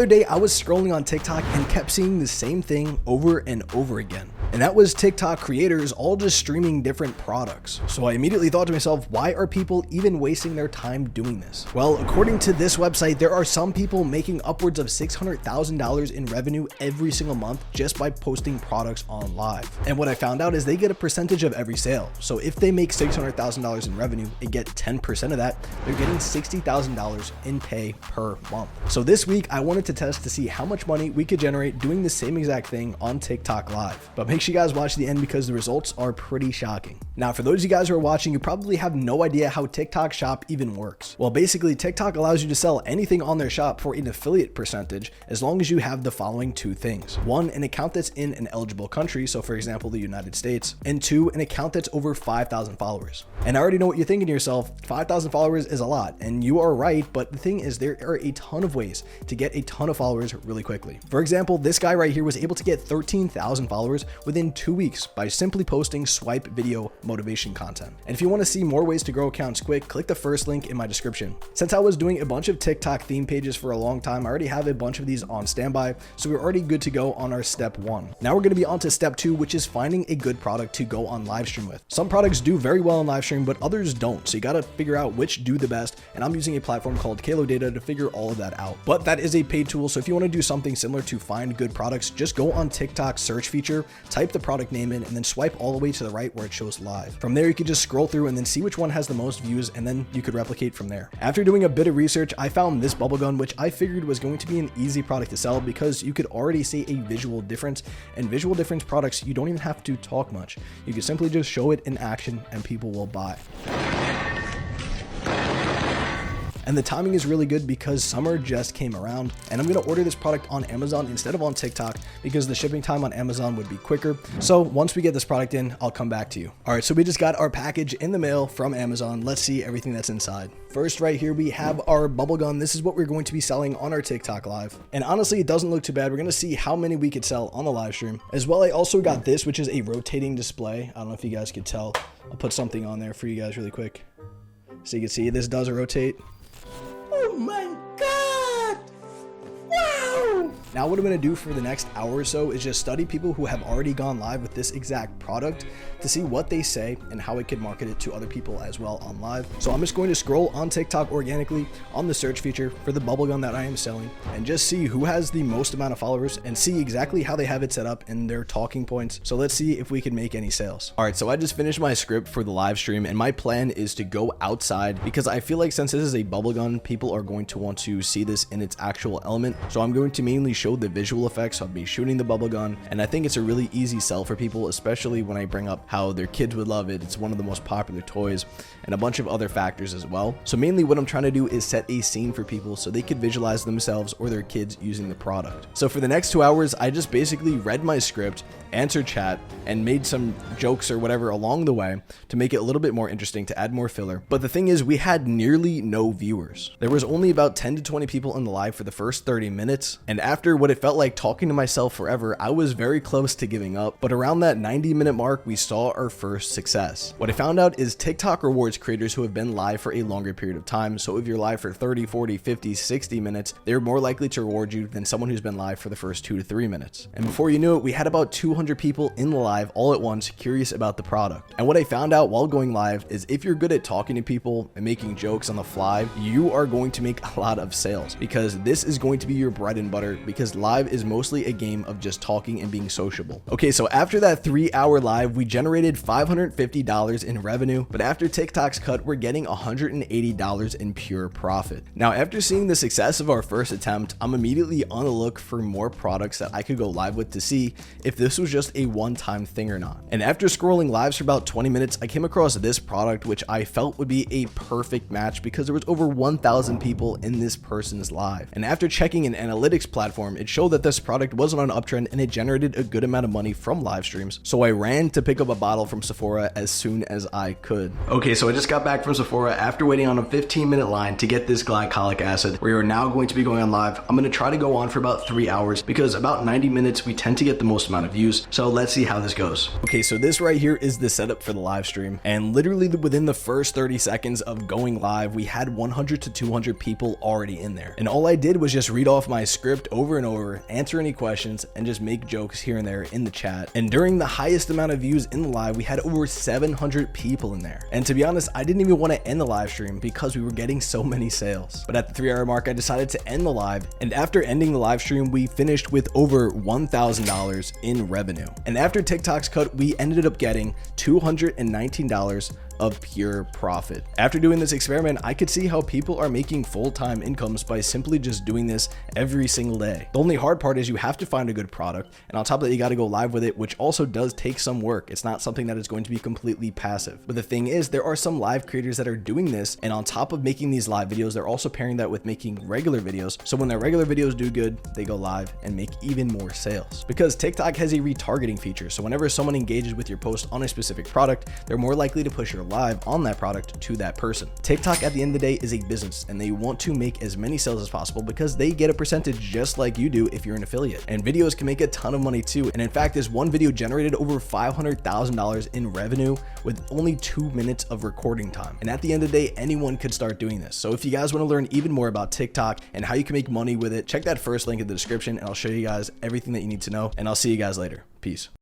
other day I was scrolling on TikTok and kept seeing the same thing over and over again. And that was TikTok creators all just streaming different products. So I immediately thought to myself, why are people even wasting their time doing this? Well, according to this website, there are some people making upwards of $600,000 in revenue every single month just by posting products on live. And what I found out is they get a percentage of every sale. So if they make $600,000 in revenue and get 10% of that, they're getting $60,000 in pay per month. So this week I wanted to test to see how much money we could generate doing the same exact thing on TikTok live. But make sure you guys watch the end because the results are pretty shocking. Now, for those of you guys who are watching, you probably have no idea how TikTok Shop even works. Well, basically TikTok allows you to sell anything on their shop for an affiliate percentage as long as you have the following two things. One, an account that's in an eligible country, so for example, the United States, and two, an account that's over 5,000 followers. And I already know what you're thinking to yourself, 5,000 followers is a lot, and you are right, but the thing is there are a ton of ways to get a ton of followers really quickly. For example, this guy right here was able to get 13,000 followers within 2 weeks by simply posting swipe video motivation content. And if you want to see more ways to grow accounts quick, click the first link in my description. Since I was doing a bunch of TikTok theme pages for a long time, I already have a bunch of these on standby, so we're already good to go on our step 1. Now we're going to be on to step 2, which is finding a good product to go on live stream with. Some products do very well on live stream, but others don't, so you got to figure out which do the best, and I'm using a platform called Kalo Data to figure all of that out. But that is a paid tool, so if you want to do something similar to find good products, just go on TikTok search feature, type the product name in, and then swipe all the way to the right where it shows live. From there, you could just scroll through and then see which one has the most views, and then you could replicate from there. After doing a bit of research, I found this bubble gun, which I figured was going to be an easy product to sell because you could already see a visual difference, and visual difference products, you don't even have to talk much. You can simply just show it in action and people will buy. And the timing is really good because summer just came around, and I'm going to order this product on Amazon instead of on TikTok because the shipping time on Amazon would be quicker. So once we get this product in, I'll come back to you. All right, so we just got our package in the mail from Amazon. Let's see everything that's inside. First, right here, we have our bubble gun. This is what we're going to be selling on our TikTok live. And honestly, it doesn't look too bad. We're going to see how many we could sell on the live stream. As well, I also got this, which is a rotating display. I don't know if you guys could tell. I'll put something on there for you guys really quick. So you can see this does rotate. Oh my God! Wow! Now what I'm going to do for the next hour or so is just study people who have already gone live with this exact product to see what they say and how I could market it to other people as well on live. So I'm just going to scroll on TikTok organically on the search feature for the bubble gun that I am selling and just see who has the most amount of followers and see exactly how they have it set up and their talking points. So let's see if we can make any sales. All right, so I just finished my script for the live stream and my plan is to go outside because I feel like since this is a bubble gun, people are going to want to see this in its actual element. So I'm going to mainly show the visual effects of me shooting the bubble gun, and I think it's a really easy sell for people, especially when I bring up how their kids would love it. It's one of the most popular toys and a bunch of other factors as well. So mainly what I'm trying to do is set a scene for people so they could visualize themselves or their kids using the product. So for the next 2 hours, I just basically read my script, answered chat, and made some jokes or whatever along the way to make it a little bit more interesting, to add more filler. But the thing is, we had nearly no viewers. There was only about 10 to 20 people in the live for the first 30 minutes. And after what it felt like talking to myself forever, I was very close to giving up. But around that 90-minute mark, we saw our first success. What I found out is TikTok rewards creators who have been live for a longer period of time. So if you're live for 30, 40, 50, 60 minutes, they're more likely to reward you than someone who's been live for the first 2 to 3 minutes. And before you knew it, we had about 200 people in the live all at once curious about the product. And what I found out while going live is if you're good at talking to people and making jokes on the fly, you are going to make a lot of sales because this is going to be your bread and butter, because live is mostly a game of just talking and being sociable. Okay, so after that 3-hour live, we generated $550 in revenue, but after TikTok's cut, we're getting $180 in pure profit. Now, after seeing the success of our first attempt, I'm immediately on the look for more products that I could go live with to see if this was just a one-time thing or not. And after scrolling lives for about 20 minutes, I came across this product, which I felt would be a perfect match because there was over 1,000 people in this person's live. And after checking an analytics platform, platform, it showed that this product wasn't on an uptrend and it generated a good amount of money from live streams. So I ran to pick up a bottle from Sephora as soon as I could. Okay, so I just got back from Sephora after waiting on a 15-minute line to get this glycolic acid. We are now going to be going on live. I'm going to try to go on for about 3 hours because about 90 minutes we tend to get the most amount of views. So let's see how this goes. Okay, so this right here is the setup for the live stream, and literally within the first 30 seconds of going live, we had 100 to 200 people already in there. And all I did was just read off my script over and over, answer any questions, and just make jokes here and there in the chat. And during the highest amount of views in the live, we had over 700 people in there. And to be honest, I didn't even want to end the live stream because we were getting so many sales. But at the 3 hour mark, I decided to end the live. And after ending the live stream, we finished with over $1,000 in revenue. And after TikTok's cut, we ended up getting $219 of pure profit. After doing this experiment, I could see how people are making full-time incomes by simply just doing this every single day. The only hard part is you have to find a good product, and on top of that, you got to go live with it, which also does take some work. It's not something that is going to be completely passive. But the thing is, there are some live creators that are doing this, and on top of making these live videos, they're also pairing that with making regular videos. So when their regular videos do good, they go live and make even more sales. Because TikTok has a retargeting feature, so whenever someone engages with your post on a specific product, they're more likely to push your live on that product to that person. TikTok at the end of the day is a business, and they want to make as many sales as possible because they get a percentage just like you do if you're an affiliate. And videos can make a ton of money too. And in fact, this one video generated over $500,000 in revenue with only 2 minutes of recording time. And at the end of the day, anyone could start doing this. So if you guys want to learn even more about TikTok and how you can make money with it, check that first link in the description and I'll show you guys everything that you need to know. And I'll see you guys later. Peace.